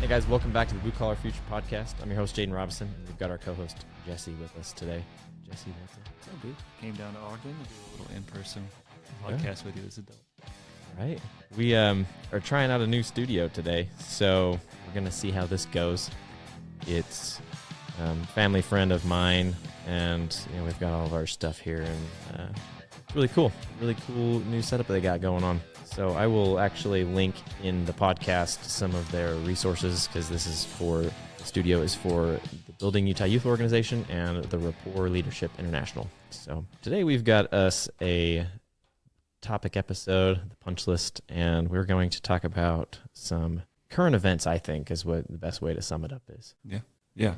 Hey guys, welcome back to the Blue Collar Future Podcast. I'm your host, Jaden Robison, and we've got our co-host, Jessie, with us today. Jessie, what's up, dude? Came down to Ogden to do a little in-person podcast with you as a adult. Right. We are trying out a new studio today, so we're going to see how this goes. It's a family friend of mine, and we've got all of our stuff here, and it's really cool new setup they got going on. So I will actually link in the podcast some of their resources, because the studio is for the Building Utah Youth Organization and the Rapport Leadership International. So today we've got us a topic episode, the Punchlist, and we're going to talk about some current events, I think, is what the best way to sum it up is. Yeah.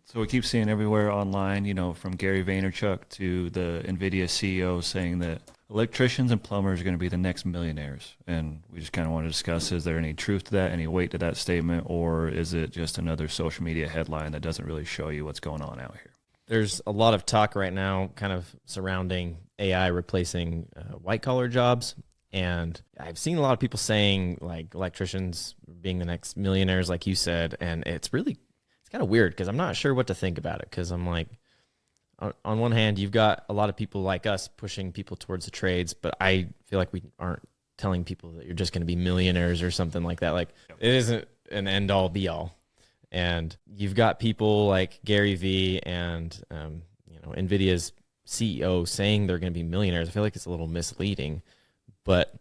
So we keep seeing everywhere online, from Gary Vaynerchuk to the NVIDIA CEO saying that electricians and plumbers are going to be the next millionaires. And we just kind of want to discuss, is there any truth to that, any weight to that statement, or is it just another social media headline that doesn't really show you what's going on out here? There's a lot of talk right now kind of surrounding AI replacing white-collar jobs. And I've seen a lot of people saying, like, electricians being the next millionaires, like you said, and it's kind of weird because I'm not sure what to think about it, because I'm like, on one hand, you've got a lot of people like us pushing people towards the trades, but I feel like we aren't telling people that you're just going to be millionaires or something like that. Like, it isn't an end-all, be-all. And you've got people like Gary Vee and NVIDIA's CEO saying they're going to be millionaires. I feel like it's a little misleading. But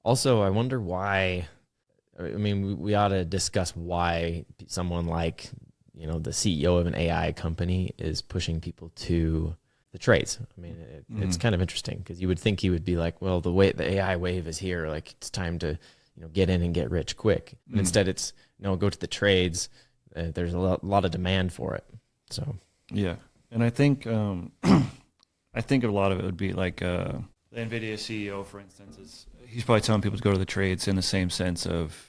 also, I wonder why. I mean, we ought to discuss why someone like the CEO of an AI company is pushing people to the trades. I mean, it's kind of interesting, because you would think he would be like, well, the AI wave is here. Like, it's time to, get in and get rich quick. But instead it's, go to the trades. There's a lot of demand for it. So, yeah. And I think, I think a lot of it would be like, the NVIDIA CEO, for instance, he's probably telling people to go to the trades in the same sense of,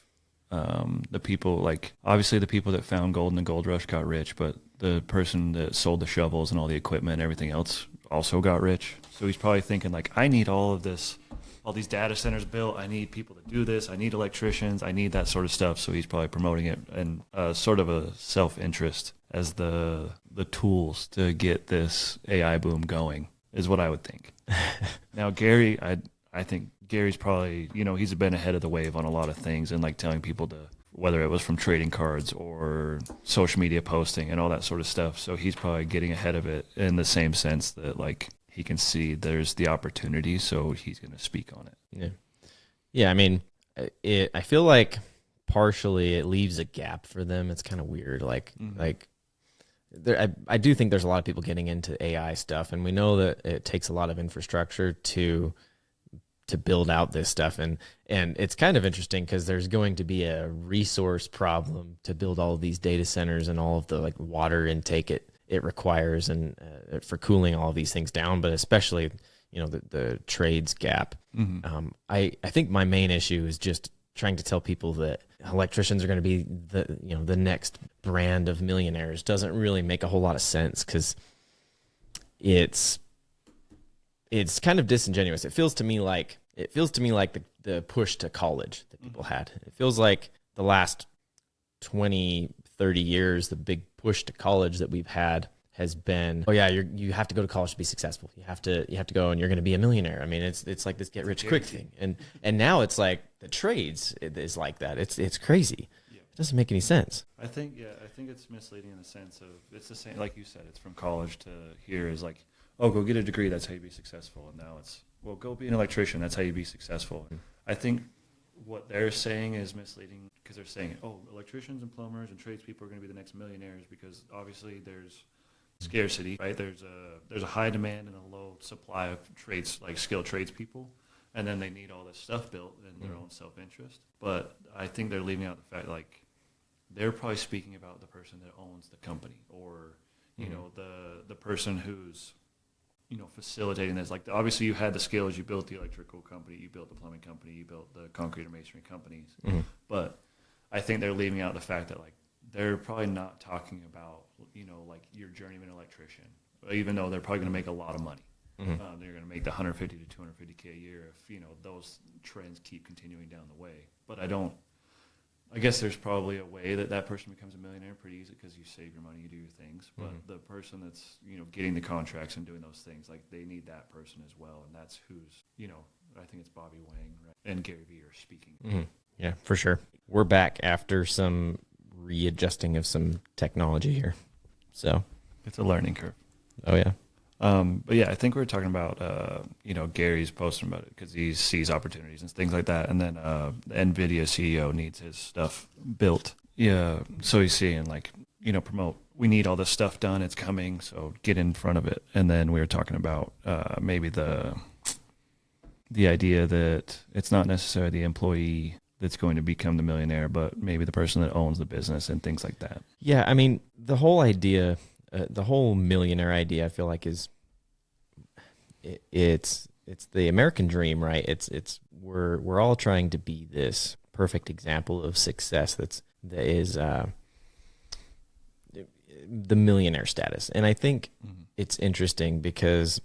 the people, like, obviously the people that found gold in the gold rush got rich, but the person that sold the shovels and all the equipment and everything else also got rich. So he's probably thinking, like, I need all these data centers built. I need people to do this. I need electricians. I need that sort of stuff. So he's probably promoting it and sort of a self-interest as the tools to get this AI boom going, is what I would think. Now, Gary, I think Gary's probably, he's been ahead of the wave on a lot of things, and like telling people to, whether it was from trading cards or social media posting and all that sort of stuff. So he's probably getting ahead of it in the same sense that, like, he can see there's the opportunity, so he's going to speak on it. Yeah. I mean, I feel like partially it leaves a gap for them. It's kind of weird. I do think there's a lot of people getting into AI stuff, and we know that it takes a lot of infrastructure to build out this stuff. And it's kind of interesting, because there's going to be a resource problem to build all of these data centers and all of the, like, water intake it requires, and for cooling all of these things down, but especially, the trades gap. I think my main issue is just trying to tell people that electricians are going to be the next brand of millionaires doesn't really make a whole lot of sense, because it's kind of disingenuous. It feels to me like the push to college that people had. It feels like the last 20, 30 years, the big push to college that we've had has been, oh yeah, you have to go to college to be successful. You have to go, and you're going to be a millionaire. I mean, it's like this get rich quick thing. And now it's like the trades is like that. It's crazy. Yeah. It doesn't make any sense. I think it's misleading in the sense of, it's the same, like you said, it's from college to here is like, oh, go get a degree, that's how you be successful. And now it's, well, go be an electrician, that's how you be successful. I think what they're saying is misleading, because they're saying, oh, electricians and plumbers and tradespeople are going to be the next millionaires, because obviously there's scarcity, right? There's a high demand and a low supply of trades, like skilled tradespeople, and then they need all this stuff built in their own self-interest. But I think they're leaving out the fact, like, they're probably speaking about the person that owns the company, or the person who's facilitating this. Like, obviously you had the skills, you built the electrical company, you built the plumbing company, you built the concrete or masonry companies. But I think they're leaving out the fact that, like, they're probably not talking about, like, your journeyman electrician, even though they're probably going to make a lot of money. They're going to make the 150 to 250K a year if, those trends keep continuing down the way. But I don't, I guess there's probably a way that that person becomes a millionaire pretty easy because you save your money, you do your things. But the person that's, getting the contracts and doing those things, like they need that person as well. And that's who's, I think it's Bobby Wang, right? And Gary Vee are speaking. Mm-hmm. Yeah, for sure. We're back after some readjusting of some technology here. So it's a learning curve. Oh, yeah. But yeah, I think we were talking about, Gary's posting about it because he sees opportunities and things like that. And then the NVIDIA CEO needs his stuff built. Yeah. So he's seeing promote, we need all this stuff done. It's coming. So get in front of it. And then we were talking about maybe the idea that it's not necessarily the employee that's going to become the millionaire, but maybe the person that owns the business and things like that. Yeah. I mean, the whole idea, the whole millionaire idea, I feel like it's the American dream, right? We're all trying to be this perfect example of success that is the millionaire status. And I think it's interesting because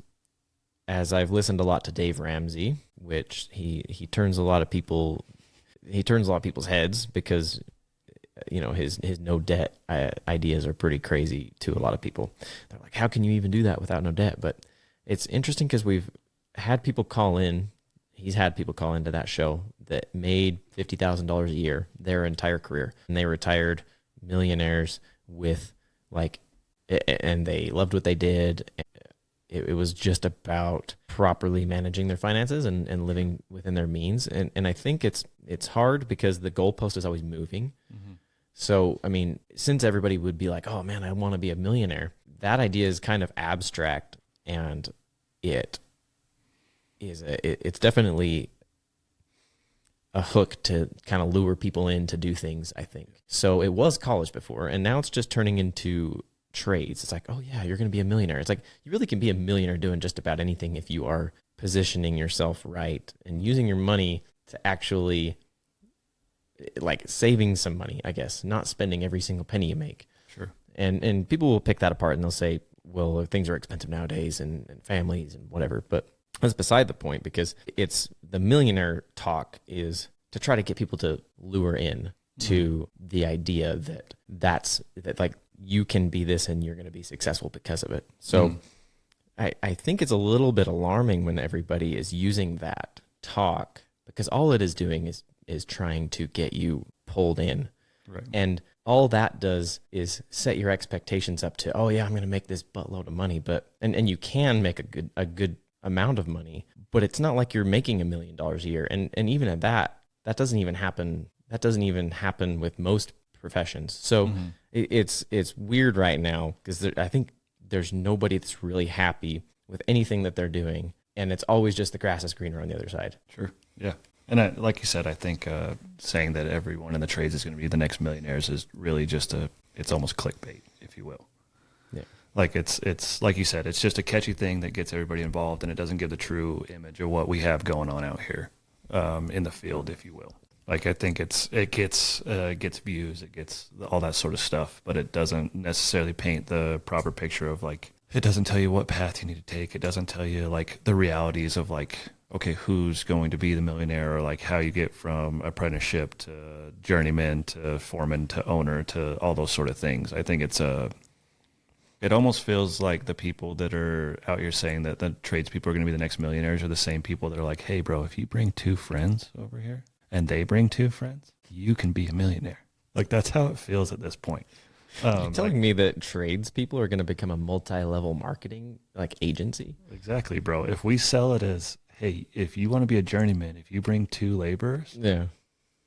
as I've listened a lot to Dave Ramsey, which he turns a lot of people's heads because his no debt ideas are pretty crazy to a lot of people. They're like, how can you even do that without no debt? But it's interesting because we've had people call in. He's had people call into that show that made $50,000 a year their entire career, and they retired millionaires and they loved what they did. It was just about properly managing their finances and living within their means. And I think it's hard because the goalpost is always moving. Mm-hmm. So, I mean, since everybody would be like, oh man, I want to be a millionaire, that idea is kind of abstract, and it's definitely a hook to kind of lure people in to do things, I think. So it was college before, and now it's just turning into trades. It's like, oh yeah, you're going to be a millionaire. It's like, you really can be a millionaire doing just about anything if you are positioning yourself right and using your money to actually saving some money, I guess, not spending every single penny you make. Sure. And people will pick that apart and they'll say, well, things are expensive nowadays and families and whatever. But that's beside the point, because it's the millionaire talk is to try to get people to lure in to the idea that you can be this and you're going to be successful because of it. So I think it's a little bit alarming when everybody is using that talk, because all it is doing is trying to get you pulled in. Right. And all that does is set your expectations up to, oh yeah, I'm going to make this buttload of money, and you can make a good amount of money, but it's not like you're making $1 million a year. And even at that doesn't even happen. That doesn't even happen with most professions. So it's weird right now because I think there's nobody that's really happy with anything that they're doing. And it's always just the grass is greener on the other side. Sure. Yeah. And like you said, I think saying that everyone in the trades is going to be the next millionaires is really just it's almost clickbait, if you will. Yeah. Like it's like you said, it's just a catchy thing that gets everybody involved, and it doesn't give the true image of what we have going on out here in the field, if you will. Like I think it gets views, it gets all that sort of stuff, but it doesn't necessarily paint the proper picture of it doesn't tell you what path you need to take. It doesn't tell you the realities of okay, who's going to be the millionaire, or how you get from apprenticeship to journeyman to foreman to owner to all those sort of things. I think it almost feels like the people that are out here saying that the tradespeople are going to be the next millionaires are the same people that are like, hey bro, if you bring 2 friends over here and they bring 2 friends, you can be a millionaire. That's how it feels at this point. You're telling me that tradespeople are going to become a multi-level marketing agency? Exactly, bro. If we sell it as, hey, if you want to be a journeyman, if you bring 2 laborers, then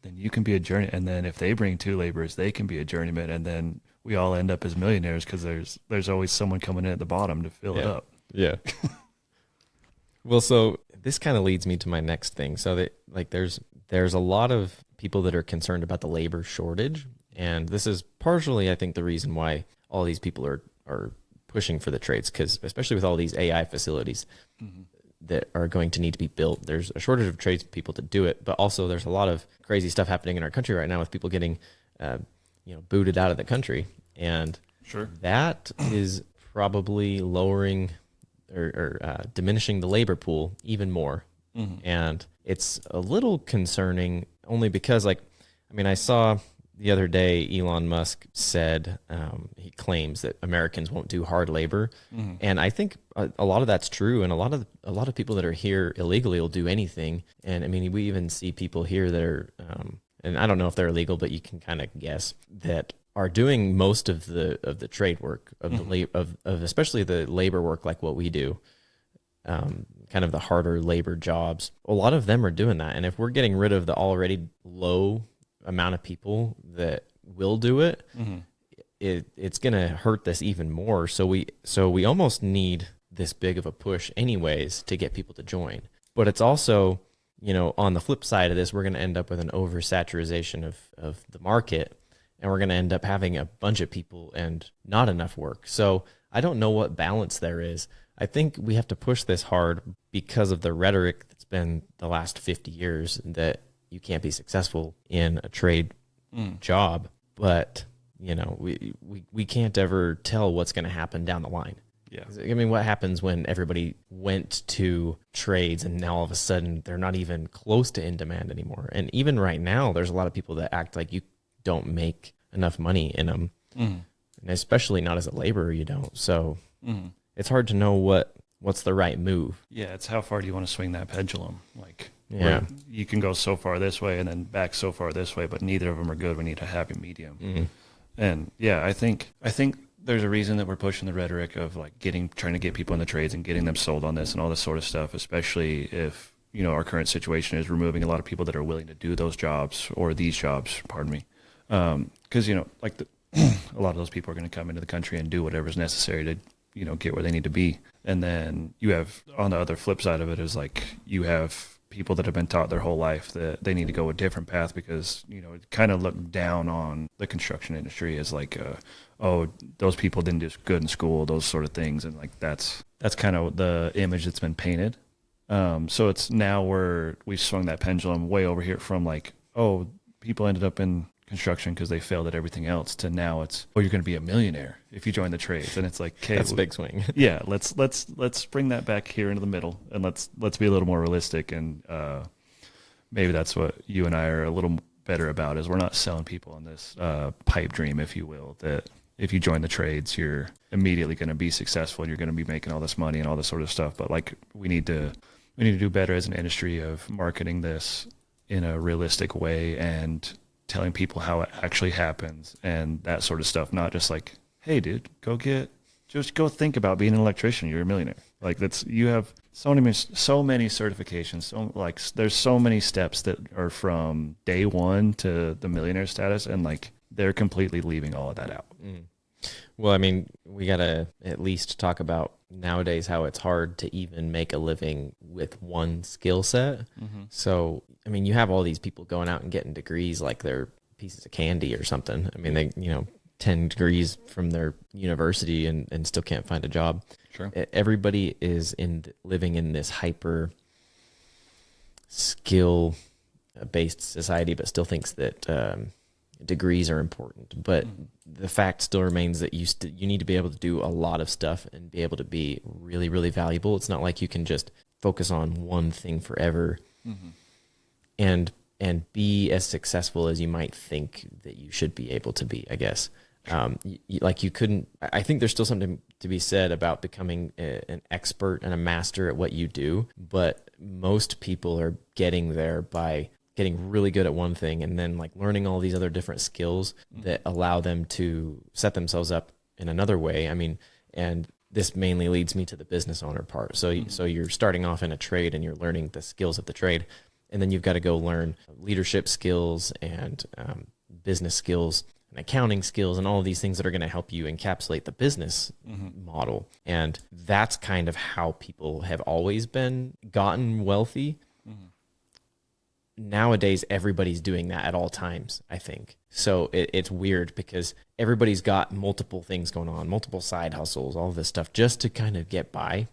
you can be a journey. And then if they bring 2 laborers, they can be a journeyman. And then we all end up as millionaires because there's always someone coming in at the bottom to fill it up. Yeah. Well, so this kind of leads me to my next thing. So that there's a lot of people that are concerned about the labor shortage. And this is partially, I think, the reason why all these people are pushing for the trades, because especially with all these AI facilities that are going to need to be built, there's a shortage of tradespeople to do it. But also there's a lot of crazy stuff happening in our country right now with people getting booted out of the country. And sure, that is probably lowering or diminishing the labor pool even more. And it's a little concerning only because I mean, I saw the other day Elon Musk said he claims that Americans won't do hard labor, and I think a lot of that's true. And a lot of people that are here illegally will do anything. And I mean, we even see people here that are, and I don't know if they're illegal, but you can kind of guess that are doing most of the trade work of the of especially the labor work like what we do. Kind of the harder labor jobs. A lot of them are doing that. And if we're getting rid of the already low amount of people that will do it, it's going to hurt this even more. So we almost need this big of a push anyways to get people to join. But it's also, you know, on the flip side of this, we're going to end up with an oversaturation of the market, and we're going to end up having a bunch of people and not enough work. So I don't know what balance there is. I think we have to push this hard because of the rhetoric that's been the last 50 years that you can't be successful in a trade job. But, you know, we can't ever tell what's going to happen down the line. Yeah. I mean, what happens when everybody went to trades and now all of a sudden they're not even close to in demand anymore? And even right now, there's a lot of people that act like you don't make enough money in them. And especially not as a laborer, you don't. So it's hard to know what's the right move. Yeah, it's how far do you want to swing that pendulum? Like, yeah, you can go so far this way and then back so far this way, but neither of them are good. We need a happy medium. And yeah, I think there's a reason that we're pushing the rhetoric of like trying to get people in the trades and getting them sold on this and all this sort of stuff, especially if, you know, our current situation is removing a lot of people that are willing to do those jobs or these jobs, pardon me. Because, you know, like a lot of those people are going to come into the country and do whatever's necessary to, you know, get where they need to be. And then you have, on the other flip side of it, is like you have people that have been taught their whole life that they need to go a different path because, you know, it kind of looked down on the construction industry as like, oh, those people didn't do good in school, those sort of things. And like that's kind of the image that's been painted. So it's now we've swung that pendulum way over here from like, oh, people ended up in construction because they failed at everything else, to now it's, oh, you're going to be a millionaire if you join the trades. And it's like, okay, that's a big swing. Yeah, let's bring that back here into the middle, and let's be a little more realistic. And maybe that's what you and I are a little better about, is we're not selling people on this pipe dream, if you will, that if you join the trades, you're immediately going to be successful and you're going to be making all this money and all this sort of stuff. But like we need to do better as an industry of marketing this in a realistic way and telling people how it actually happens and that sort of stuff. Not just like, hey, dude, just go think about being an electrician. You're a millionaire. Like you have so many certifications. So like there's so many steps that are from day one to the millionaire status, and like they're completely leaving all of that out. Well, I mean, we got to at least talk about nowadays how it's hard to even make a living with one skill set. So, I mean, you have all these people going out and getting degrees like they're pieces of candy or something. I mean, they, you know, 10 degrees from their university and still can't find a job. Sure. Everybody is living in this hyper skill based society, but still thinks that degrees are important. But the fact still remains that you need to be able to do a lot of stuff and be able to be really, really valuable. It's not like you can just focus on one thing forever and be as successful as you might think that you should be able to be, I guess. Like you couldn't, I think there's still something to be said about becoming an expert and a master at what you do, but most people are getting there by getting really good at one thing and then like learning all these other different skills that allow them to set themselves up in another way. I mean, and this mainly leads me to the business owner part. So you're starting off in a trade and you're learning the skills of the trade, and then you've got to go learn leadership skills and business skills and accounting skills and all of these things that are going to help you encapsulate the business model. And that's kind of how people have always gotten wealthy. Nowadays, everybody's doing that at all times, I think. So it's weird because everybody's got multiple things going on, multiple side hustles, all of this stuff just to kind of get by.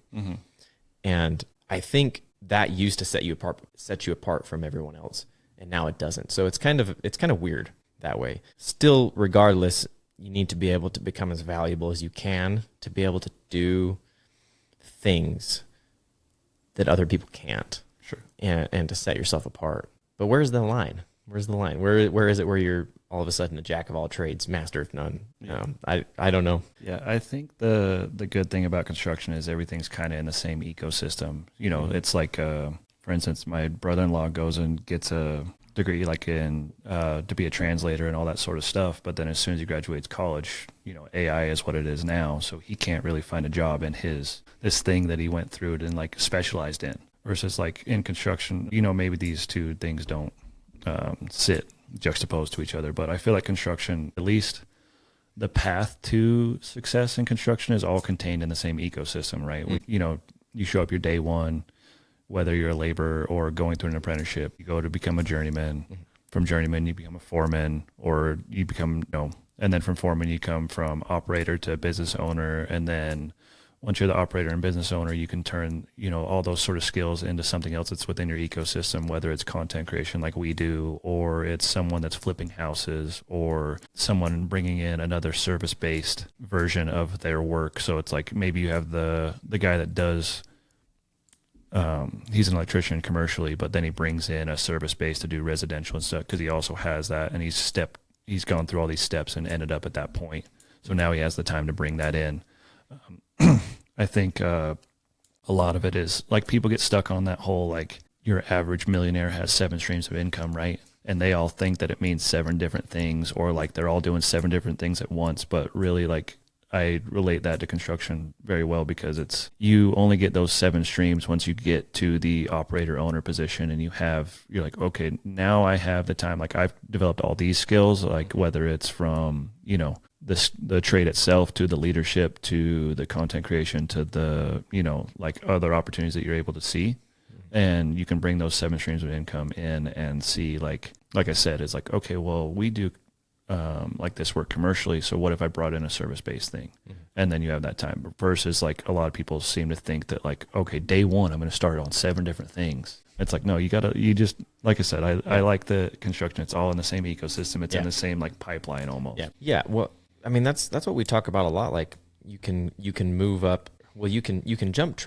And I think that used to set you apart from everyone else, and now it doesn't. So it's kind of weird that way. Still, regardless, you need to be able to become as valuable as you can to be able to do things that other people can't. Sure. And to set yourself apart. But where's the line? Where's the line? Where is it where you're all of a sudden a jack of all trades, master of none? Yeah. I don't know. Yeah, I think the good thing about construction is everything's kind of in the same ecosystem. You know, it's like, for instance, my brother-in-law goes and gets a degree like in to be a translator and all that sort of stuff. But then as soon as he graduates college, you know, AI is what it is now. So he can't really find a job in this thing that he went through and like specialized in. Versus like in construction, you know, maybe these two things don't sit juxtaposed to each other. But I feel like construction, at least the path to success in construction is all contained in the same ecosystem, right? You know, you show up your day one, whether you're a laborer or going through an apprenticeship, you go to become a journeyman. From journeyman, you become a foreman, or you become, you know, and then from foreman, you come from operator to business owner. And then once you're the operator and business owner, you can turn, you know, all those sort of skills into something else that's within your ecosystem, whether it's content creation like we do, or it's someone that's flipping houses, or someone bringing in another service-based version of their work. So it's like maybe you have the guy that does, he's an electrician commercially, but then he brings in a service base to do residential and stuff because he also has that, and he's gone through all these steps and ended up at that point. So now he has the time to bring that in. I think a lot of it is like people get stuck on that whole like your average millionaire has 7 streams of income, right? And they all think that it means 7 different things, or like they're all doing 7 different things at once. But really, like I relate that to construction very well because it's you only get those 7 streams once you get to the operator owner position, and you're like, okay, now I have the time. Like I've developed all these skills, like whether it's from, you know, the trade itself to the leadership to the content creation to the, you know, like other opportunities that you're able to see. And you can bring those 7 streams of income in and see, like I said, it's like, okay, well, we do like this work commercially. So what if I brought in a service-based thing? And then you have that time versus like a lot of people seem to think that like, okay, day one, I'm going to start on 7 different things. It's like, no, you just, like I said, I like the construction. It's all in the same ecosystem. It's in the same like pipeline almost. Yeah. Yeah. Well, I mean, that's what we talk about a lot. Like you can move up. Well, you can jump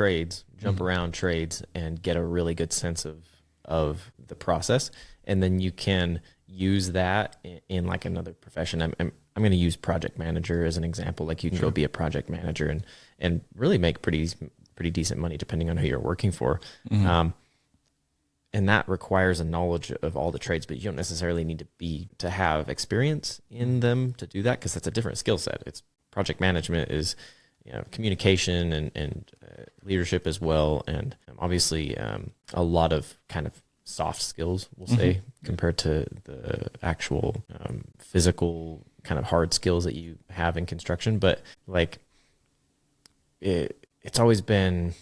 around trades and get a really good sense of the process. And then you can use that in like another profession. I'm going to use project manager as an example. Like you can go be a project manager and really make pretty decent money depending on who you're working for. And that requires a knowledge of all the trades, but you don't necessarily need to have experience in them to do that because that's a different skill set. It's project management is, you know, communication and leadership as well, and obviously a lot of kind of soft skills, we'll say, compared to the actual physical kind of hard skills that you have in construction. But like it's always been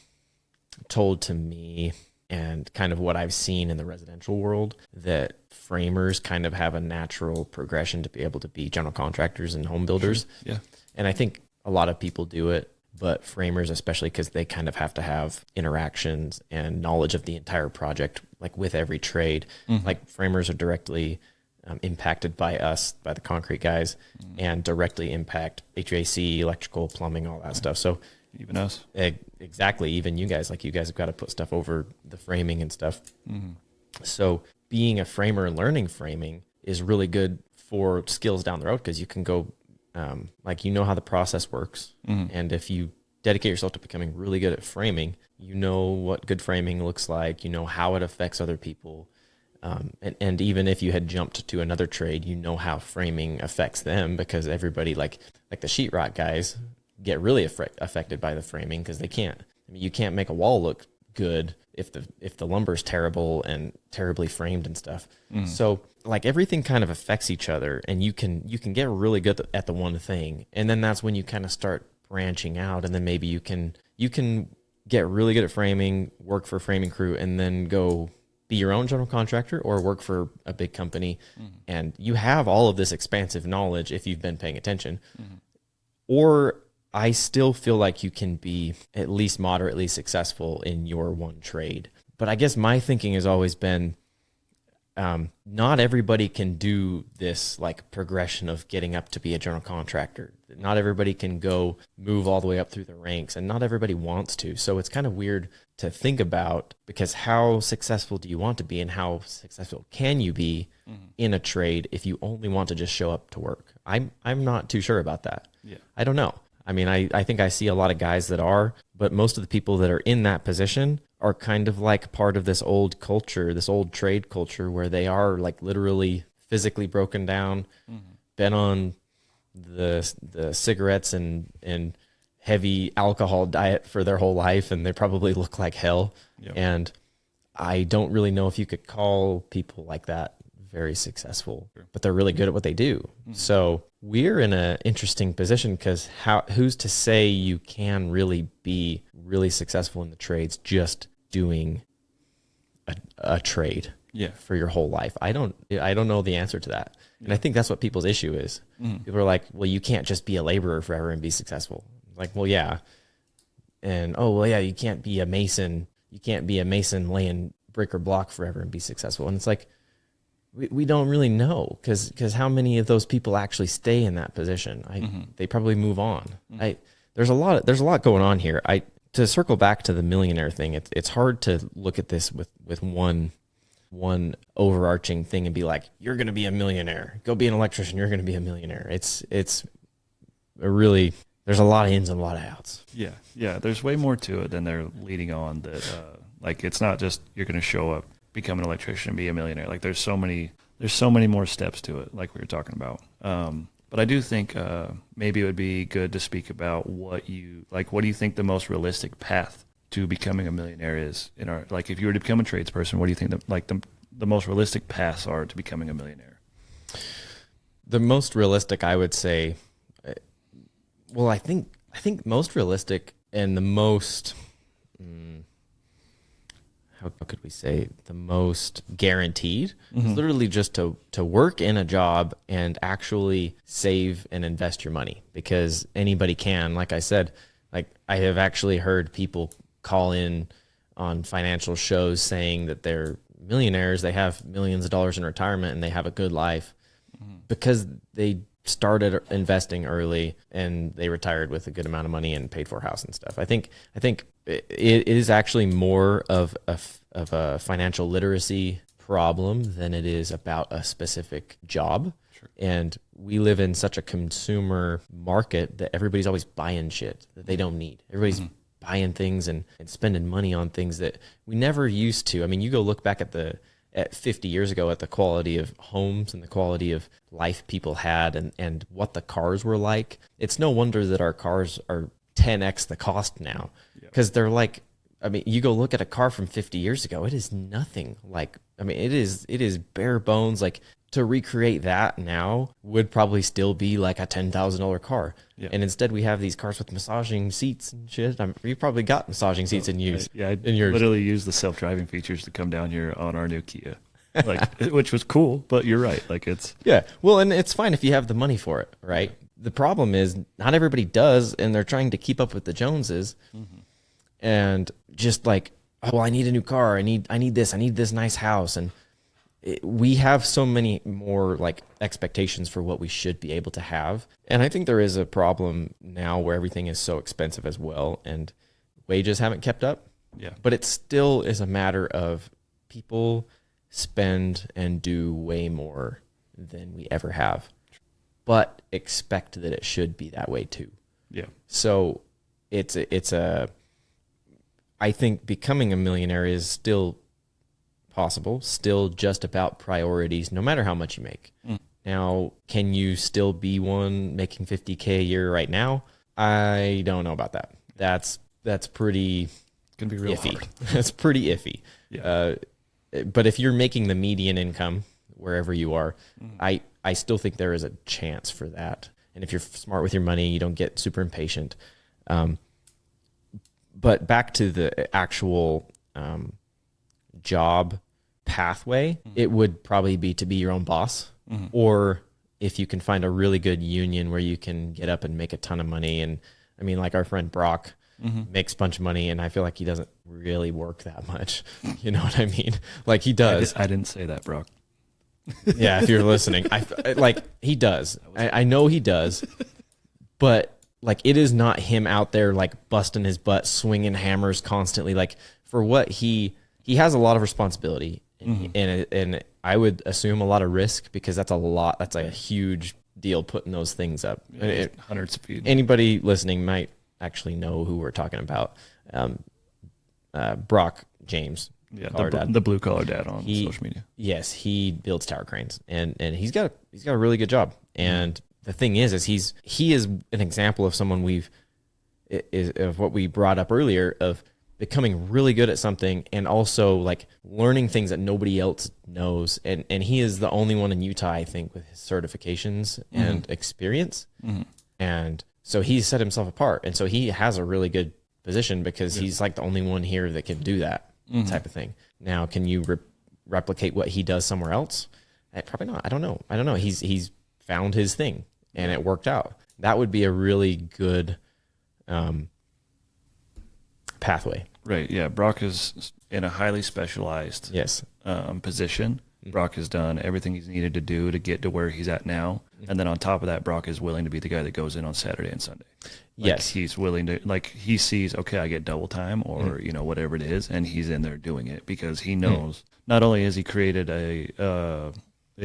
told to me, and kind of what I've seen in the residential world, that framers kind of have a natural progression to be able to be general contractors and home builders. Sure. Yeah. And I think a lot of people do it, but framers, especially because they kind of have to have interactions and knowledge of the entire project, like with every trade. Like framers are directly impacted by us, by the concrete guys, and directly impact HVAC, electrical, plumbing, all that stuff. So even us. Exactly. Even you guys, like you guys have got to put stuff over the framing and stuff. So being a framer and learning framing is really good for skills down the road because you can go, like, you know how the process works. And if you dedicate yourself to becoming really good at framing, you know what good framing looks like, you know how it affects other people. And even if you had jumped to another trade, you know how framing affects them because everybody like the sheetrock guys get really affected by the framing because they can't. I mean, you can't make a wall look good if the lumber's terrible and terribly framed and stuff. So like everything kind of affects each other, and you can get really good at the one thing, and then that's when you kind of start branching out, and then maybe you can get really good at framing, work for a framing crew, and then go be your own general contractor or work for a big company, and you have all of this expansive knowledge if you've been paying attention. Or I still feel like you can be at least moderately successful in your one trade. But I guess my thinking has always been, not everybody can do this like progression of getting up to be a general contractor. Not everybody can go move all the way up through the ranks, and not everybody wants to. So it's kind of weird to think about, because how successful do you want to be, and how successful can you be in a trade if you only want to just show up to work? I'm not too sure about that. Yeah. I don't know. I mean, I think I see a lot of guys that are, but most of the people that are in that position are kind of like part of this old culture, this old trade culture, where they are like literally physically broken down, been on the cigarettes and heavy alcohol diet for their whole life, and they probably look like hell. Yep. And I don't really know if you could call people like that very successful, but they're really good at what they do. So we're in an interesting position, because who's to say you can really be really successful in the trades just doing a trade for your whole life? I don't know the answer to that. And I think that's what people's issue is. People are like, well, you can't just be a laborer forever and be successful. Like, well, yeah. And, oh, well, yeah, you can't be a mason. You can't be a mason laying brick or block forever and be successful. And it's like, we don't really know, because how many of those people actually stay in that position? They probably move on. There's a lot going on here. To circle back to the millionaire thing, it's hard to look at this with one overarching thing and be like, you're going to be a millionaire. Go be an electrician. You're going to be a millionaire. It's a really, there's a lot of ins and a lot of outs. Yeah. Yeah. There's way more to it than they're leading on, that, like, it's not just you're going to show up, become an electrician, and be a millionaire. Like, there's so many more steps to it, like we were talking about. But I do think maybe it would be good to speak about what do you think the most realistic path to becoming a millionaire is in our, like, if you were to become a tradesperson, what do you think the most realistic paths are to becoming a millionaire? The most realistic, I would say, well, I think most realistic and the most, how could we say, the most guaranteed is literally just to work in a job and actually save and invest your money, because anybody can. Like I said, like, I have actually heard people call in on financial shows saying that they're millionaires, they have millions of dollars in retirement, and they have a good life because they started investing early and they retired with a good amount of money and paid for a house and stuff. I think it is actually more of a financial literacy problem than it is about a specific job. Sure. And we live in such a consumer market that everybody's always buying shit that they don't need. Everybody's buying things and spending money on things that we never used to. I mean, you go look back at 50 years ago at the quality of homes and the quality of life people had and what the cars were like. It's no wonder that our cars are 10x the cost now, because they're like, I mean, you go look at a car from 50 years ago, it is nothing like, I mean, it is bare bones. Like, to recreate that now would probably still be like a $10,000 car. Yeah. And instead we have these cars with massaging seats and shit. You probably got massaging seats in yours. Yeah, I literally used the self-driving features to come down here on our new Kia, like, which was cool, but you're right. Like, it's. Yeah. Well, and it's fine if you have the money for it, right? The problem is not everybody does, and they're trying to keep up with the Joneses. And just like, oh, well, I need a new car. I need this nice house. And we have so many more like expectations for what we should be able to have. And I think there is a problem now where everything is so expensive as well, and wages haven't kept up. Yeah. But it still is a matter of people spend and do way more than we ever have, but expect that it should be that way too. Yeah. So I think becoming a millionaire is still possible, still just about priorities, no matter how much you make. Now, can you still be one making $50K a year right now? I don't know about that. That's pretty Can be real iffy. hard. That's pretty iffy. Yeah. But if you're making the median income wherever you are, I still think there is a chance for that. And if you're smart with your money, you don't get super impatient. But back to the actual job pathway, it would probably be to be your own boss, or if you can find a really good union where you can get up and make a ton of money. And I mean, like our friend Brock makes a bunch of money, and I feel like he doesn't really work that much. You know what I mean? Like, he does. I didn't say that, Brock. Yeah, if you're listening, like he does. I know he does, but like it is not him out there like busting his butt, swinging hammers constantly. Like for what he has a lot of responsibility, and I would assume a lot of risk because that's a lot. That's like a huge deal putting those things up. Hundreds of feet. Anybody listening might actually know who we're talking about. Brock James. Yeah, the blue collar dad on social media. Yes, he builds tower cranes, and he's got a really good job. And the thing is he is an example of someone of what we brought up earlier of becoming really good at something and also like learning things that nobody else knows. And he is the only one in Utah, I think, with his certifications and experience. And so he set himself apart, and so he has a really good position because he's like the only one here that can do that. Type of thing. Now, can you replicate what he does somewhere else? Probably not. I don't know. He's found his thing and it worked out. That would be a really good pathway. Right. Yeah. Brock is in a highly specialized position. Brock has done everything he's needed to do to get to where he's at now. And then on top of that, Brock is willing to be the guy that goes in on Saturday and Sunday. Yes. He's willing to, like, he sees, okay, I get double time or, whatever it is. And he's in there doing it because he knows not only has he created a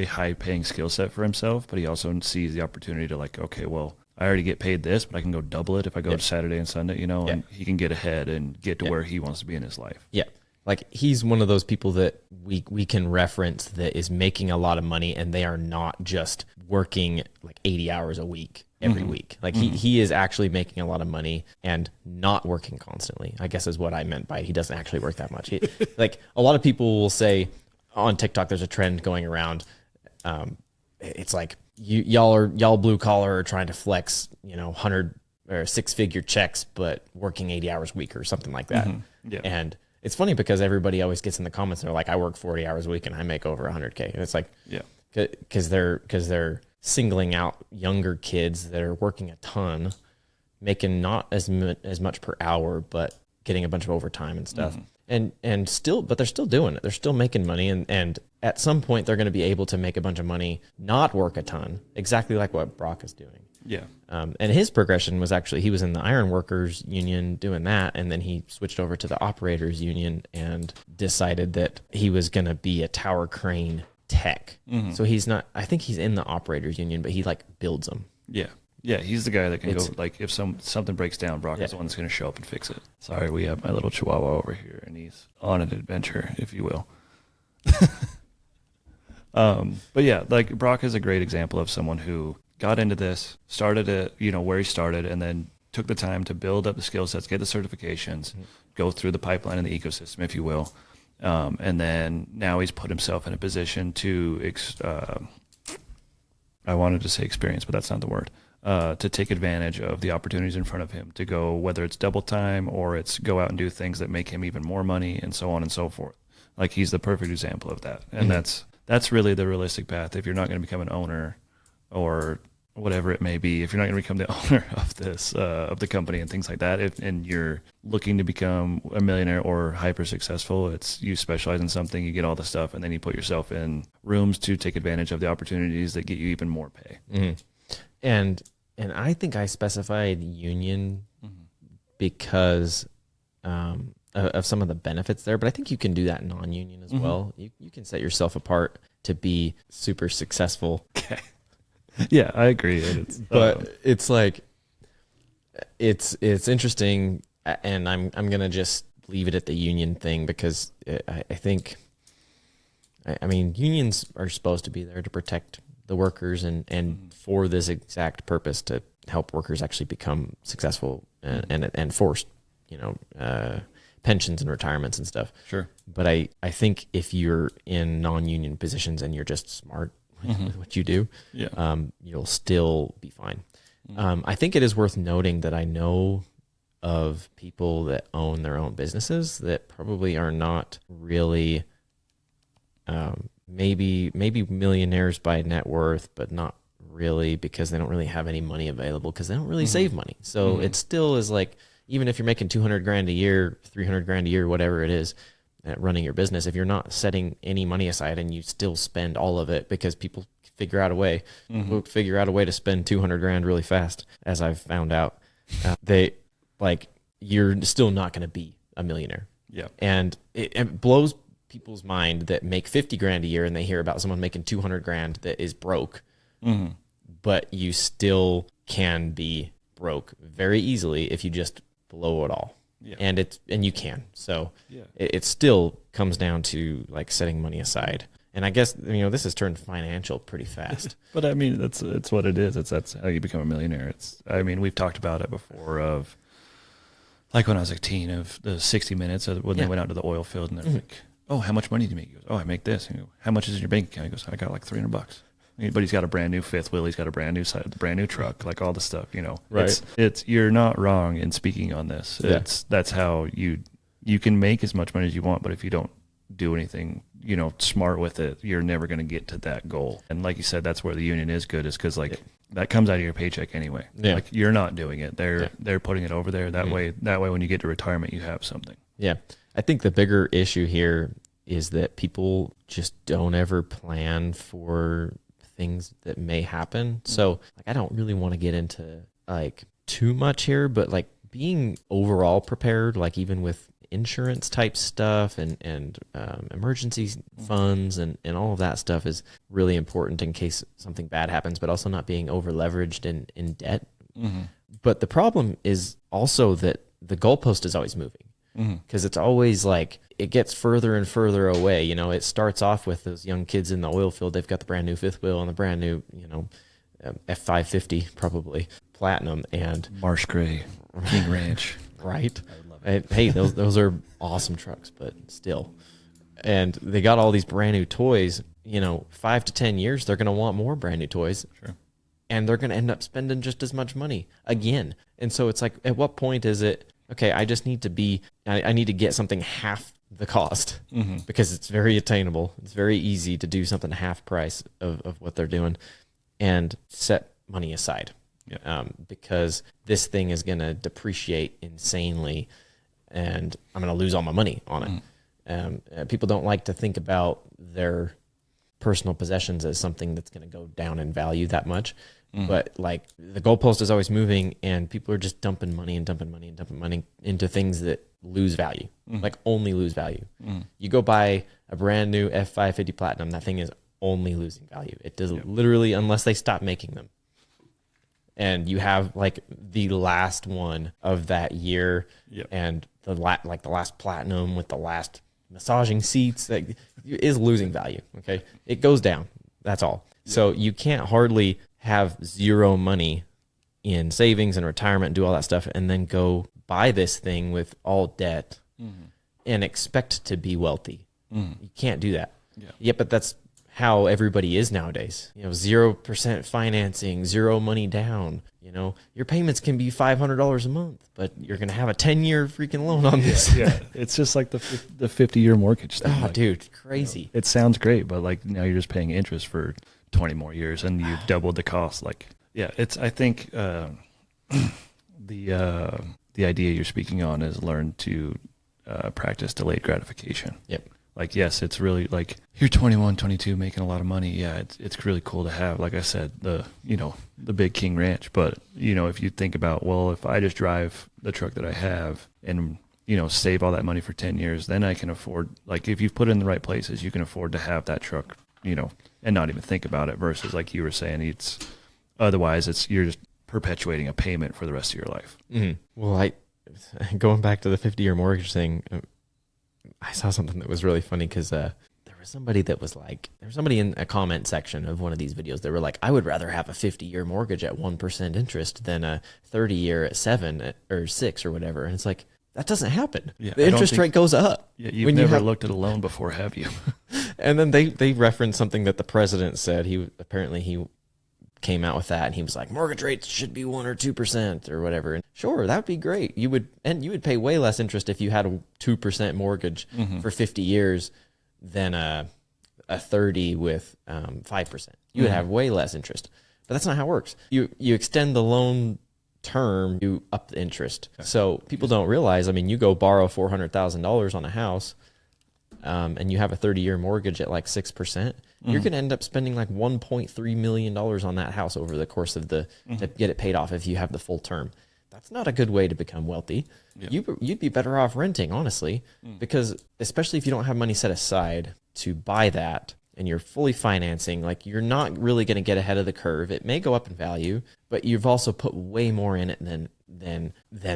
high paying skill set for himself, but he also sees the opportunity to like, okay, well, I already get paid this, but I can go double it if I go to Saturday and Sunday, and he can get ahead and get to where he wants to be in his life. Yeah. Like he's one of those people that we can reference that is making a lot of money and they are not just working like 80 hours a week every week. Like he is actually making a lot of money and not working constantly, I guess is what I meant by he doesn't actually work that much. Like a lot of people will say on TikTok, there's a trend going around. It's like y'all blue collar are trying to flex, 100 or 6-figure checks, but working 80 hours a week or something like that. Yeah. And it's funny because everybody always gets in the comments and they're like, I work 40 hours a week and I make over 100K. And it's like, because they're singling out younger kids that are working a ton, making not as much per hour, but getting a bunch of overtime and stuff. And still, but they're still doing it. They're still making money. And at some point they're going to be able to make a bunch of money, not work a ton, exactly like what Brock is doing. Yeah. And his progression was actually, he was in the iron workers union doing that. And then he switched over to the operators union and decided that he was going to be a tower crane tech. So he's not, I think he's in the operators union, but he like builds them. Yeah. Yeah. He's the guy that can go, like if something breaks down, Brock is the one that's going to show up and fix it. Sorry. We have my little chihuahua over here and he's on an adventure, if you will. But yeah, like Brock is a great example of someone who got into this, started it, where he started, and then took the time to build up the skill sets, get the certifications, go through the pipeline and the ecosystem, if you will. And then now he's put himself in a position to, I wanted to say experience, but that's not the word, to take advantage of the opportunities in front of him to go, whether it's double time or it's go out and do things that make him even more money and so on and so forth. Like he's the perfect example of that. And that's really the realistic path. If you're not going to become an owner or whatever it may be, if you're not going to become the owner of this, of the company and things like that, and you're looking to become a millionaire or hyper successful, it's you specialize in something, you get all the stuff, and then you put yourself in rooms to take advantage of the opportunities that get you even more pay. And I think I specified union because of some of the benefits there, but I think you can do that non-union as well. You can set yourself apart to be super successful. Okay. Yeah, I agree. It's like it's interesting, and I'm gonna just leave it at the union thing because I think, I mean, unions are supposed to be there to protect the workers and for this exact purpose to help workers actually become successful and force pensions and retirements and stuff. Sure. But I think if you're in non-union positions and you're just smart with what you do, you'll still be fine. I think it is worth noting that I know of people that own their own businesses that probably are not really, maybe millionaires by net worth, but not really because they don't really have any money available because they don't really save money. So it still is like, even if you're making 200 grand a year, 300 grand a year, whatever it is, at running your business, if you're not setting any money aside and you still spend all of it because people figure out a way, will figure out a way to spend 200 grand really fast, as I've found out, you're still not going to be a millionaire. Yeah. And it blows people's mind that make 50 grand a year and they hear about someone making 200 grand that is broke, but you still can be broke very easily if you just blow it all. Yeah. And you can. So it still comes down to like setting money aside. And I guess, this has turned financial pretty fast. But I mean, it's what it is. That's how you become a millionaire. We've talked about it before of like when I was a teen of the 60 Minutes when they went out to the oil field and they're like, oh, how much money do you make? He goes, oh, I make this. And you go, how much is in your bank account? He goes, I got like $300. But he's got a brand new fifth wheel. He's got a brand new truck, like all the stuff, Right. It's you're not wrong in speaking on this. That's how you can make as much money as you want, but if you don't do anything, smart with it, you're never going to get to that goal. And like you said, that's where the union is good, is because that comes out of your paycheck anyway. Yeah. Like you're not doing it. They're putting it over there. That way when you get to retirement, you have something. Yeah. I think the bigger issue here is that people just don't ever plan for things that may happen. So I don't really want to get into too much here, but being overall prepared, even with insurance type stuff and emergency funds and all of that stuff is really important in case something bad happens, but also not being over leveraged in debt. But the problem is also that the goalpost is always moving, because it's always it gets further and further away. It starts off with those young kids in the oil field. They've got the brand new fifth wheel and the brand new, F550 probably platinum and Marsh Gray, King Ranch. Right. Hey, those are awesome trucks, but still. And they got all these brand new toys. 5 to 10 years, they're going to want more brand new toys. Sure. And they're going to end up spending just as much money again. And so it's at what point is it, okay, I just need to I need to get something half the cost, because it's very attainable. It's very easy to do something half price of what they're doing and set money aside. Yeah. Because this thing is going to depreciate insanely and I'm going to lose all my money on it. People don't like to think about their personal possessions as something that's going to go down in value that much. But the goalpost is always moving and people are just dumping money into things that lose value, only lose value. You go buy a brand new F550 Platinum, that thing is only losing value. It does literally, unless they stop making them. And you have the last one of that year and the last platinum with the last massaging seats that is losing value. Okay. It goes down. That's all. Yeah. So you can't hardly have zero money in savings and retirement and do all that stuff and then go buy this thing with all debt and expect to be wealthy. You can't do that. Yeah, but that's how everybody is nowadays. 0% financing, zero money down. Your payments can be $500 a month, but you're going to have a 10-year freaking loan on this. Yeah. It's just like the 50-year mortgage thing. Oh, dude, crazy. It sounds great, but now you're just paying interest for 20 more years and you've doubled the cost. I think the idea you're speaking on is learn to practice delayed gratification. Yep. Yes, it's really you're 21, 22, making a lot of money. Yeah, it's really cool to have, like I said, the big King Ranch. But, if you think about, well, if I just drive the truck that I have and, save all that money for 10 years, then I can afford, if you've put it in the right places, you can afford to have that truck, and not even think about it versus like you were saying, otherwise you're just perpetuating a payment for the rest of your life. Well, going back to the 50-year mortgage thing, I saw something that was really funny because there was somebody in a comment section of one of these videos. They were like, I would rather have a 50-year mortgage at 1% interest than a 30-year at 7 or 6 or whatever. And it's that doesn't happen. Yeah, the interest rate goes up. Yeah, you've never looked at a loan before, have you? And then they referenced something that the president said. He came out with that, and he was like, mortgage rates should be 1 or 2% or whatever. And sure, that would be great. You would pay way less interest if you had a 2% mortgage for 50 years than a 30 with 5%. You would have way less interest. But that's not how it works. You extend the loan term, you up the interest. Okay. So people don't realize, you go borrow $400,000 on a house, and you have a 30-year mortgage at like 6%, you're going to end up spending like $1.3 million on that house over the course of to get it paid off if you have the full term. That's not a good way to become wealthy. Yeah. You'd be better off renting, honestly, because especially if you don't have money set aside to buy that and you're fully financing, like you're not really going to get ahead of the curve. It may go up in value, but you've also put way more in it than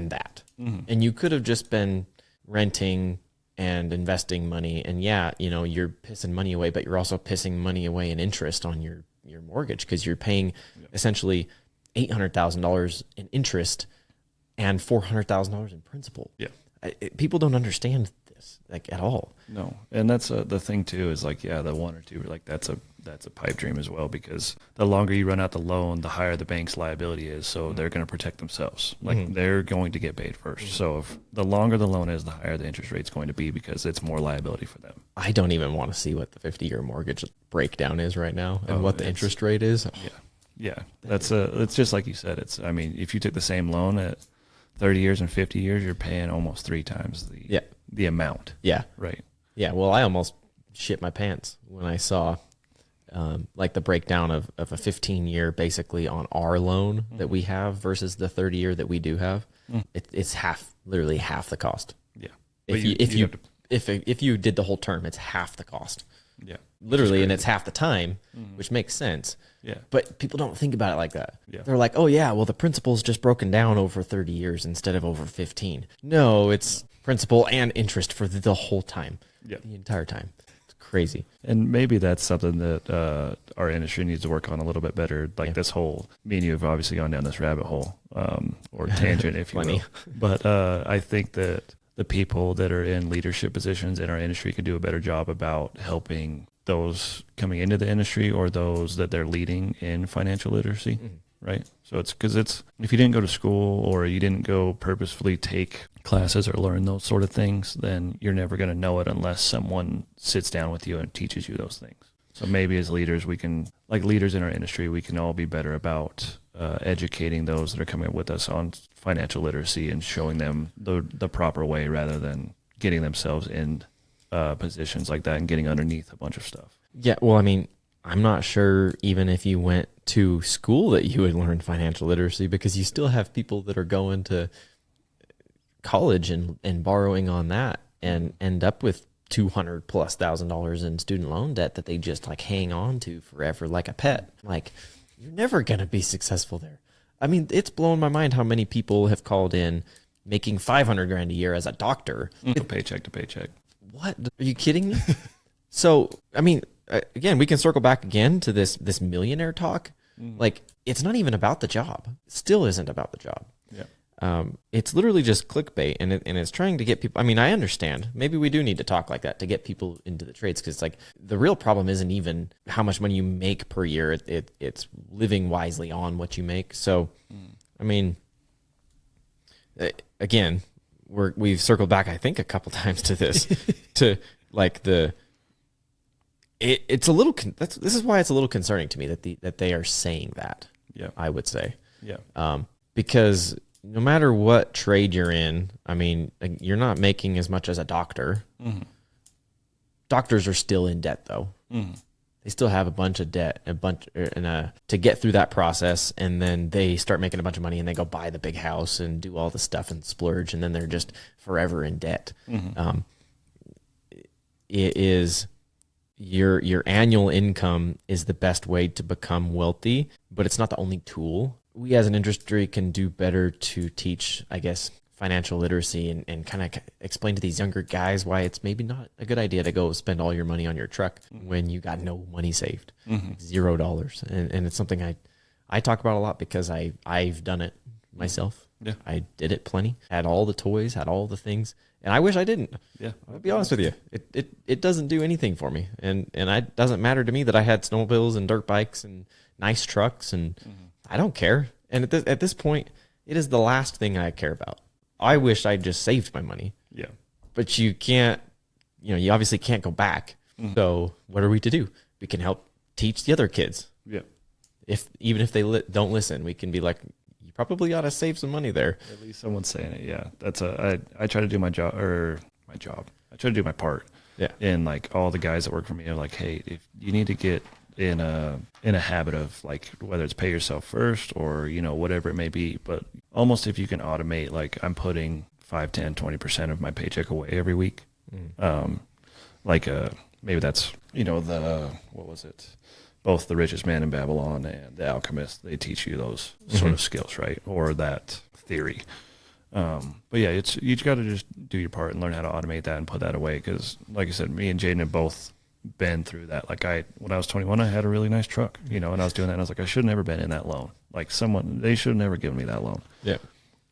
that. And you could have just been renting and investing money. And yeah, you know, you're pissing money away, but you're also pissing money away in interest on your mortgage because you're paying essentially $800,000 in interest and $400,000 in principal. Yeah. People don't understand this like at all. No. And that's the thing too, is like, yeah, the one or two, like that's a pipe dream as well, because the longer you run out the loan, the higher the bank's liability is. So they're going to protect themselves. Like they're going to get paid first. So if the longer the loan is, the higher the interest rate's going to be because it's more liability for them. I don't even want to see what the 50-year mortgage breakdown is right now and what the interest rate is. Yeah. Yeah. It's just like you said. I mean, if you took the same loan at 30 years and 50 years, you're paying almost 3 times the amount. Yeah. Right. Yeah. Well, I almost shit my pants when I saw like the breakdown of a 15-year basically on our loan that we have versus the 30-year that we do have. It's literally half the cost. Yeah. If you did the whole term, it's half the cost. Yeah. Literally, and it's half the time, which makes sense. Yeah. But people don't think about it like that. Yeah. They're like, oh yeah, well the principal's just broken down over 30 years instead of over 15. No, it's principal and interest for the whole time. Yeah. The entire time. It's crazy. And maybe that's something that our industry needs to work on a little bit better. Like this whole, me and you have obviously gone down this rabbit hole, or tangent, if you will. But I think that the people that are in leadership positions in our industry could do a better job about helping those coming into the industry or those that they're leading in financial literacy, right? So it's because if you didn't go to school or you didn't go purposefully take classes or learn those sort of things, then you're never going to know it unless someone sits down with you and teaches you those things. So maybe as leaders, we can, like leaders in our industry, we can all be better about educating those that are coming with us on financial literacy and showing them the proper way rather than getting themselves in positions like that and getting underneath a bunch of stuff. Yeah, well, I mean, I'm not sure even if you went to school that you would learn financial literacy, because you still have people that are going to college and borrowing on that and end up with $200,000+ in student loan debt that they just like hang on to forever like a pet. Like, you're never going to be successful there. I mean, it's blown my mind how many people have called in making $500,000 a year as a doctor. Paycheck to paycheck. What? Are you kidding me? So, I mean, again, we can circle back again to this millionaire talk. Like, it's not even about the job. It still isn't about the job. Yeah. It's literally just clickbait, and it's trying to get people. I mean, I understand. Maybe we do need to talk like that to get people into the trades, because like the real problem isn't even how much money you make per year. It's living wisely on what you make. So, I mean, again, we've circled back, I think, a couple times to this, to like it's a little. This is why it's a little concerning to me that they are saying that. Yeah, I would say. Yeah. Because no matter what trade you're in, I mean, you're not making as much as a doctor. Doctors are still in debt, though. They still have a bunch of debt, to get through that process, and then they start making a bunch of money, and they go buy the big house and do all the stuff and splurge, and then they're just forever in debt. It is your annual income is the best way to become wealthy, but it's not the only tool. We as an industry can do better to teach, I guess, financial literacy and kind of explain to these younger guys why it's maybe not a good idea to go spend all your money on your truck when you got no money saved, like $0. And it's something I talk about a lot because I've done it myself. Yeah. I did it plenty, had all the toys, had all the things, and I wish I didn't. Yeah. I'll be honest with you. It doesn't do anything for me. And it doesn't matter to me that I had snowmobiles and dirt bikes and nice trucks, and I don't care. And at this point, it is the last thing I care about. I wish I'd just saved my money. Yeah. But you can't, you obviously can't go back. So what are we to do? We can help teach the other kids. Yeah. Even if they don't listen, we can be like, you probably ought to save some money there. At least someone's saying it. Yeah. I try to do my job. I try to do my part. Yeah. And like all the guys that work for me are like, hey, if you need to get in a habit of like whether it's pay yourself first or whatever it may be, but almost if you can automate, like I'm putting 5, 10, 20% of my paycheck away every week. Like maybe that's the what was it? Both The Richest Man in Babylon and The Alchemist, they teach you those sort of skills, right? Or that theory. But yeah, you got to just do your part and learn how to automate that and put that away. Because, like I said, me and Jaden have both been through that. Like when I was 21, I had a really nice truck, and I was doing that, and I was like, I should have never been in that loan. Like they should have never given me that loan. Yeah.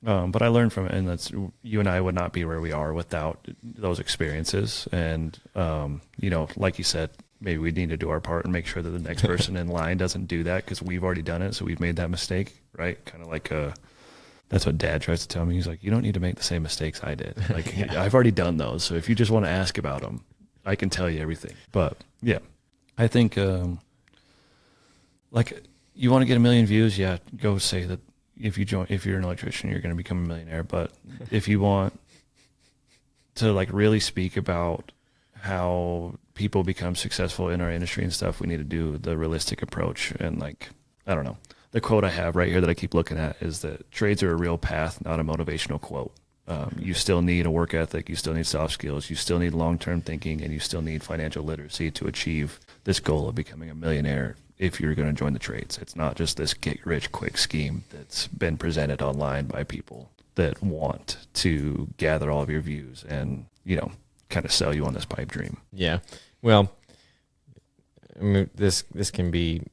But I learned from it, and you and I would not be where we are without those experiences. And like you said, maybe we need to do our part and make sure that the next person in line doesn't do that because we've already done it, so we've made that mistake, right? Kind of like that's what Dad tries to tell me. He's like, you don't need to make the same mistakes I did. Like I've already done those, so if you just want to ask about them, I can tell you everything. But yeah, I think like you want to get 1 million views, yeah, go say that. If you're an electrician, you're going to become a millionaire. But if you want to like really speak about how people become successful in our industry and stuff, we need to do the realistic approach. And like, I don't know, the quote I have right here that I keep looking at is that trades are a real path, not a motivational quote. You still need a work ethic. You still need soft skills. You still need long-term thinking, and you still need financial literacy to achieve this goal of becoming a millionaire. If you're going to join the trades, it's not just this get-rich-quick scheme that's been presented online by people that want to gather all of your views and, kind of sell you on this pipe dream. Yeah. Well, I mean, this can be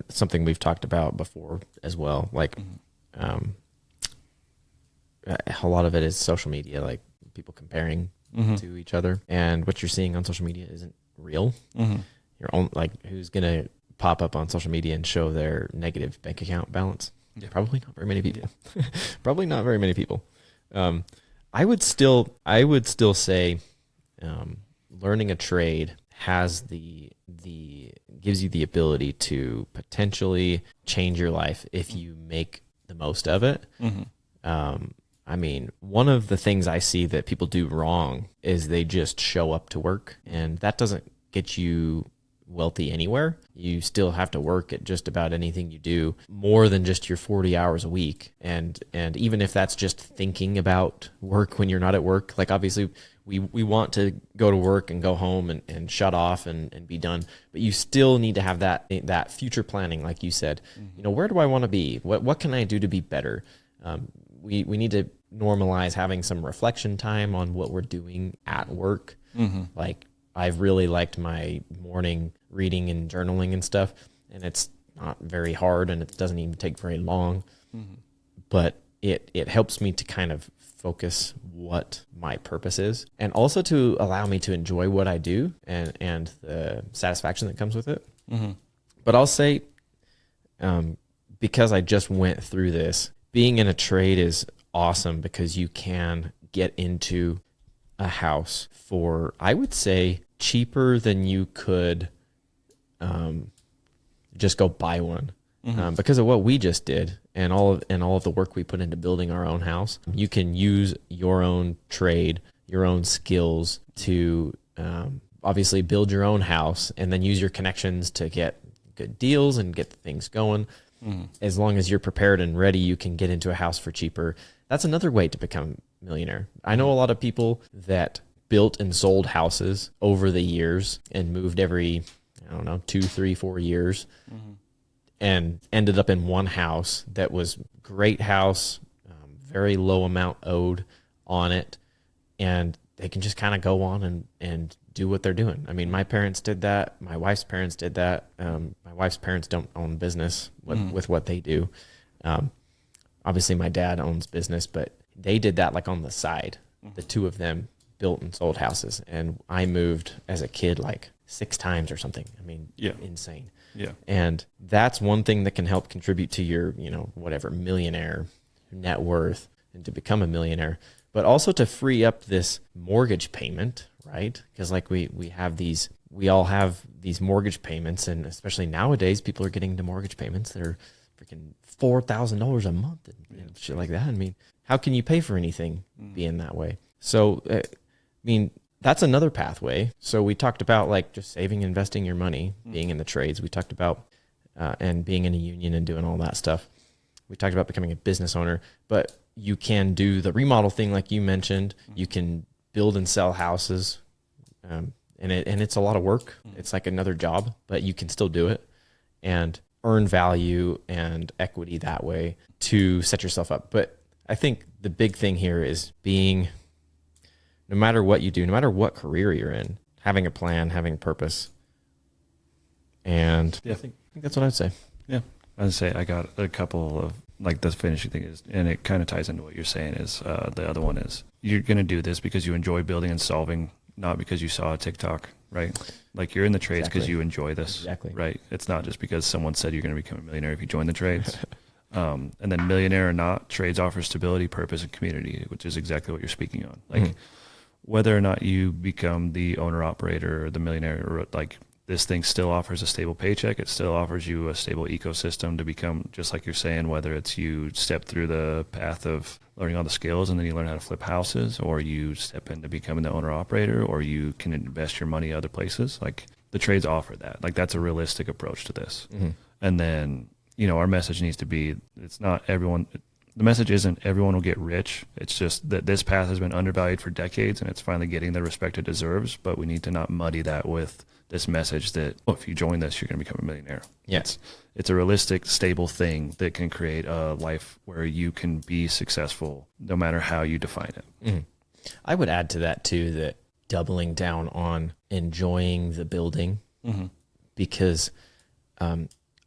something we've talked about before as well. Like, a lot of it is social media, like people comparing to each other, and what you're seeing on social media isn't real. Your own, like, who's gonna pop up on social media and show their negative bank account balance? Yeah. Probably not very many people. Yeah. Probably not very many people. I would still say, learning a trade has gives you the ability to potentially change your life if you make the most of it. I mean, one of the things I see that people do wrong is they just show up to work, and that doesn't get you wealthy anywhere. You still have to work at just about anything you do, more than just your 40 hours a week. And even if that's just thinking about work when you're not at work, like obviously we want to go to work and go home and shut off and be done, but you still need to have that future planning, like you said. Where do I want to be? What can I do to be better? We need to normalize having some reflection time on what we're doing at work. Like, I've really liked my morning reading and journaling and stuff, and it's not very hard, and it doesn't even take very long, but it helps me to kind of focus what my purpose is, and also to allow me to enjoy what I do and the satisfaction that comes with it. But I'll say, because I just went through this, being in a trade is awesome because you can get into a house for, I would say, cheaper than you could just go buy one. Because of what we just did and all of the work we put into building our own house. You can use your own trade, your own skills to obviously build your own house, and then use your connections to get good deals and get things going. As long as you're prepared and ready, you can get into a house for cheaper. That's another way to become a millionaire. I know a lot of people that built and sold houses over the years and moved every, 2, 3, 4 years, and ended up in one house that was great house, very low amount owed on it, and they can just kind of go on and do what they're doing. I mean, my parents did that. My wife's parents did that. My wife's parents don't own business with what they do. Obviously, my dad owns business, but they did that like on the side. The two of them built and sold houses, and I moved as a kid like 6 times or something. I mean, insane. Yeah. And that's one thing that can help contribute to your, whatever millionaire net worth and to become a millionaire, but also to free up this mortgage payment, right? Because like we all have these mortgage payments, and especially nowadays, people are getting into mortgage payments that are freaking $4,000 a month and shit like that. I mean, how can you pay for anything being that way? So, that's another pathway. So we talked about like just saving, investing your money, being in the trades. We talked about and being in a union and doing all that stuff. We talked about becoming a business owner, but you can do the remodel thing like you mentioned. You can build and sell houses, and it's a lot of work. It's like another job, but you can still do it and earn value and equity that way to set yourself up. But I think the big thing here is being, no matter what you do, no matter what career you're in, having a plan, having purpose. And I think that's what I'd say. Yeah. I'd say I got a couple of, like, the finishing thing is, and it kind of ties into what you're saying is, the other one is you're going to do this because you enjoy building and solving, not because you saw a TikTok, right? Like, you're in the trades because you enjoy this, right? It's not just because someone said you're going to become a millionaire if you join the trades. And then millionaire or not, trades offer stability, purpose, and community, which is exactly what you're speaking on. Like, whether or not you become the owner operator or the millionaire, or like, this thing still offers a stable paycheck. It still offers you a stable ecosystem to become, just like you're saying, whether it's you step through the path of learning all the skills and then you learn how to flip houses, or you step into becoming the owner operator, or you can invest your money other places. Like, the trades offer that. Like, that's a realistic approach to this. And then, you know, our message needs to be, it's not everyone, the message isn't everyone will get rich. It's just that this path has been undervalued for decades and it's finally getting the respect it deserves. But we need to not muddy that with this message that, oh, if you join this, you're going to become a millionaire. Yes. It's a realistic, stable thing that can create a life where you can be successful no matter how you define it. I would add to that too, that doubling down on enjoying the building, because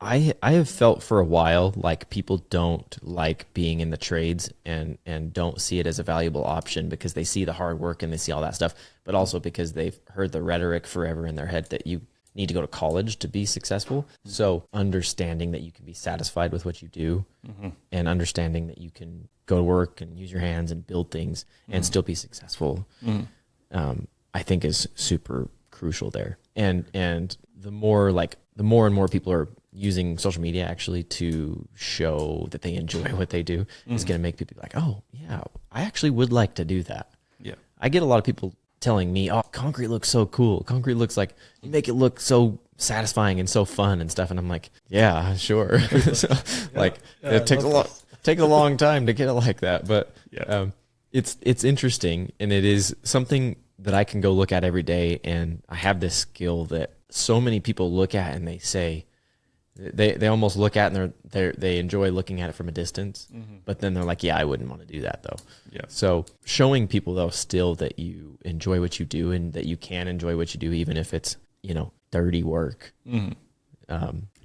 I have felt for a while like people don't like being in the trades and don't see it as a valuable option because they see the hard work and they see all that stuff, but also because they've heard the rhetoric forever in their head that you need to go to college to be successful. So understanding that you can be satisfied with what you do, and understanding that you can go to work and use your hands and build things and still be successful, I think is super crucial there. And the more and more people are using social media actually to show that they enjoy what they do is going to make people be like, oh yeah, I actually would like to do that. Yeah. I get a lot of people telling me, oh, concrete looks so cool. Concrete looks like, you make it look so satisfying and so fun and stuff. And I'm like, yeah, sure. So, it takes a long time to get it like that. But it's interesting, and it is something that I can go look at every day. And I have this skill that so many people look at and they say, they almost look at and they enjoy looking at it from a distance, but then they're like, yeah, I wouldn't want to do that though. Yeah. So showing people though still that you enjoy what you do and that you can enjoy what you do, even if it's, you know, dirty work,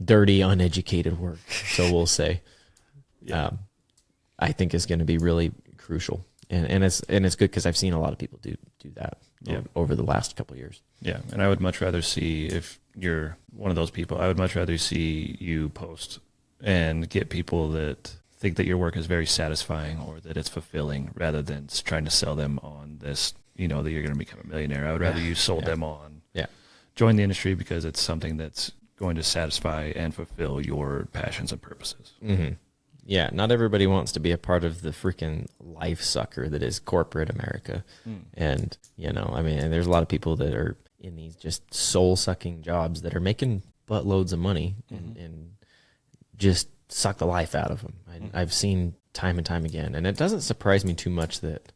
dirty, uneducated work. So we'll say, I think is going to be really crucial. And it's good because I've seen a lot of people do that over the last couple of years. Yeah. And I would much rather see, if you're one of those people, I would much rather see you post and get people that think that your work is very satisfying or that it's fulfilling, rather than trying to sell them on this, you know, that you're going to become a millionaire. I would rather you sold them on, join the industry because it's something that's going to satisfy and fulfill your passions and purposes. Yeah, not everybody wants to be a part of the freaking life sucker that is corporate America. And, you know, I mean, there's a lot of people that are in these just soul-sucking jobs that are making buttloads of money and just suck the life out of them. I've seen time and time again. And it doesn't surprise me too much that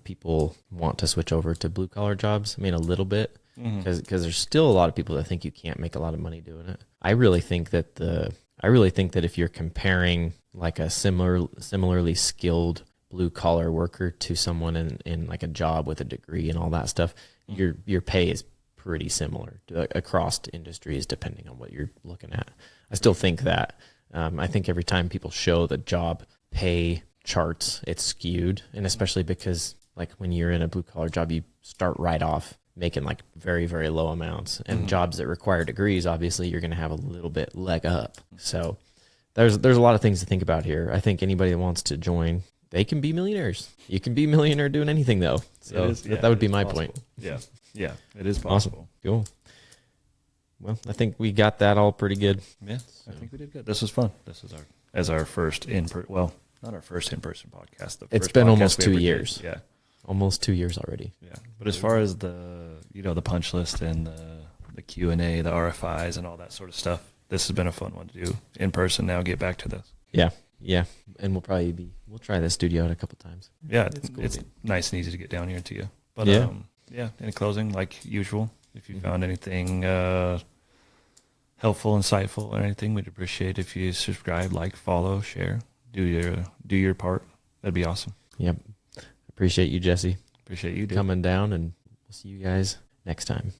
people want to switch over to blue-collar jobs. I mean, a little bit, because there's still a lot of people that think you can't make a lot of money doing it. I really think that if you're comparing like a similarly skilled blue collar worker to someone in like a job with a degree and all that stuff, your pay is pretty similar across industries, depending on what you're looking at. I still think that. I think every time people show the job pay charts, it's skewed, and especially because like when you're in a blue collar job, you start right off making like very, very low amounts, and jobs that require degrees, obviously you're going to have a little bit leg up. So there's a lot of things to think about here. I think anybody that wants to join, they can be millionaires. You can be a millionaire doing anything though. So that would be my point. Yeah. Yeah. It is possible. Awesome. Cool. Well, I think we got that all pretty good. Yeah. So. I think we did good. This was fun. This is our first not our first in-person podcast. It's been almost 2 years. Yeah. almost 2 years already. Yeah. But as far as the punch list and the Q&A, the RFIs and all that sort of stuff, this has been a fun one to do in person. Now get back to this. Yeah. And we'll try this studio out a couple times. Yeah. Cool, it's nice and easy to get down here to you. But Yeah. In closing, like usual, if you found anything helpful, insightful, or anything, we'd appreciate if you subscribe, like, follow, share, do your part. That'd be awesome. Yep. Appreciate you, Jesse. Appreciate you, dude. Coming down, and we'll see you guys next time.